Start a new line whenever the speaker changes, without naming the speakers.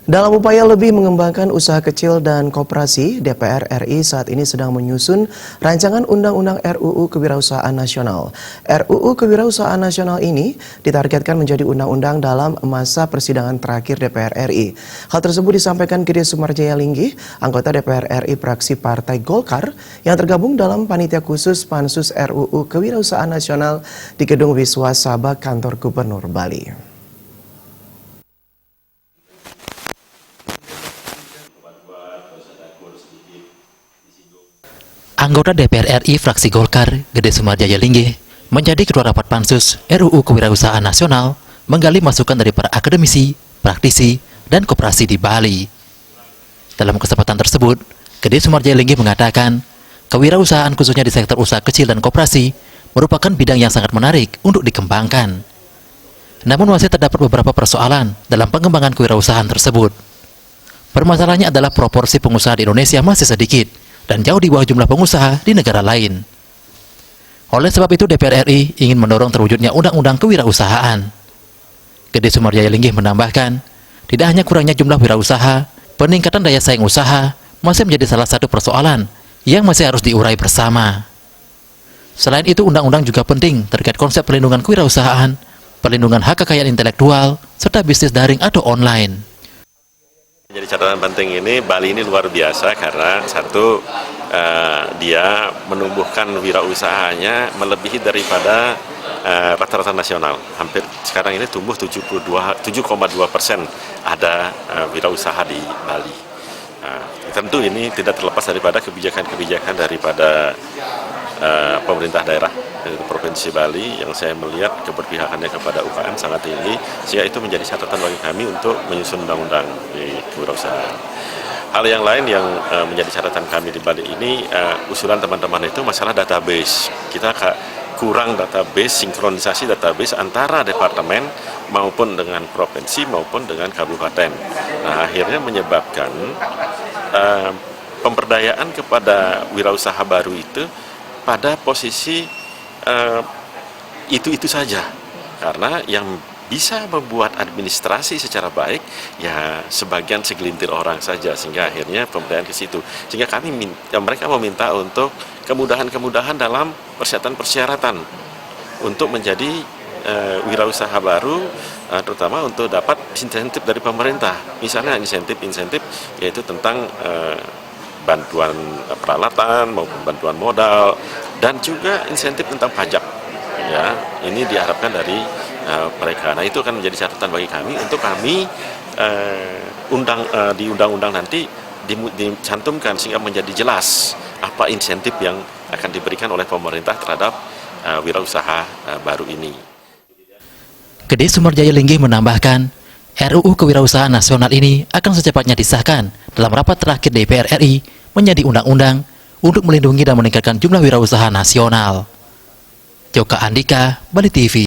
Dalam upaya lebih mengembangkan usaha kecil dan koperasi, DPR RI saat ini sedang menyusun rancangan Undang-Undang RUU Kewirausahaan Nasional. RUU Kewirausahaan Nasional ini ditargetkan menjadi undang-undang dalam masa persidangan terakhir DPR RI. Hal tersebut disampaikan Gede Sumarjaya Linggih, anggota DPR RI fraksi Partai Golkar yang tergabung dalam panitia khusus Pansus RUU Kewirausahaan Nasional di Gedung Wiswa Sabah Kantor Gubernur Bali.
Anggota DPR RI fraksi Golkar, Gede Sumarjaya Linggih, menjadi ketua rapat Pansus RUU Kewirausahaan Nasional, menggali masukan dari para akademisi, praktisi, dan koperasi di Bali. Dalam kesempatan tersebut, Gede Sumarjaya Linggih mengatakan, kewirausahaan khususnya di sektor usaha kecil dan koperasi merupakan bidang yang sangat menarik untuk dikembangkan. Namun masih terdapat beberapa persoalan dalam pengembangan kewirausahaan tersebut. Permasalahannya adalah proporsi pengusaha di Indonesia masih sedikit, dan jauh di bawah jumlah pengusaha di negara lain. Oleh sebab itu DPR RI ingin mendorong terwujudnya Undang-Undang Kewirausahaan. Gede Sumarjaya Linggih menambahkan, tidak hanya kurangnya jumlah wirausaha, peningkatan daya saing usaha masih menjadi salah satu persoalan yang masih harus diurai bersama. Selain itu, undang-undang juga penting terkait konsep perlindungan kewirausahaan, perlindungan hak kekayaan intelektual, serta bisnis daring atau online.
Jadi catatan penting ini, Bali ini luar biasa karena satu, dia menumbuhkan wirausahanya melebihi daripada rata-rata nasional. Hampir sekarang ini tumbuh 7,2% ada wirausaha di Bali. Tentu ini tidak terlepas daripada kebijakan-kebijakan daripada pemerintah daerah Provinsi Bali yang saya melihat keberpihakannya kepada UKM sangat tinggi, sehingga itu menjadi catatan bagi kami untuk menyusun undang-undang di kewirausahaan. Hal yang lain yang menjadi catatan kami di Bali ini, usulan teman-teman itu masalah database. Kita kurang database, sinkronisasi database antara departemen maupun dengan provinsi maupun dengan kabupaten. Nah, akhirnya menyebabkan pemberdayaan kepada wirausaha baru itu pada posisi itu saja, karena yang bisa membuat administrasi secara baik ya sebagian segelintir orang saja, sehingga akhirnya pemberdayaan ke situ. Sehingga mereka meminta untuk kemudahan-kemudahan dalam persyaratan untuk menjadi wirausaha baru, terutama untuk dapat insentif dari pemerintah. Misalnya insentif yaitu tentang bantuan peralatan maupun bantuan modal, dan juga insentif tentang pajak. Ya, ini diharapkan dari mereka. Nah, itu akan menjadi catatan bagi kami untuk kami di undang-undang nanti dicantumkan sehingga menjadi jelas apa insentif yang akan diberikan oleh pemerintah terhadap wirausaha baru ini.
Gede Sumarjaya Linggih menambahkan, RUU Kewirausahaan Nasional ini akan secepatnya disahkan dalam rapat terakhir DPR RI menjadi undang-undang untuk melindungi dan meningkatkan jumlah wirausaha nasional. Joka Andika, Bali TV.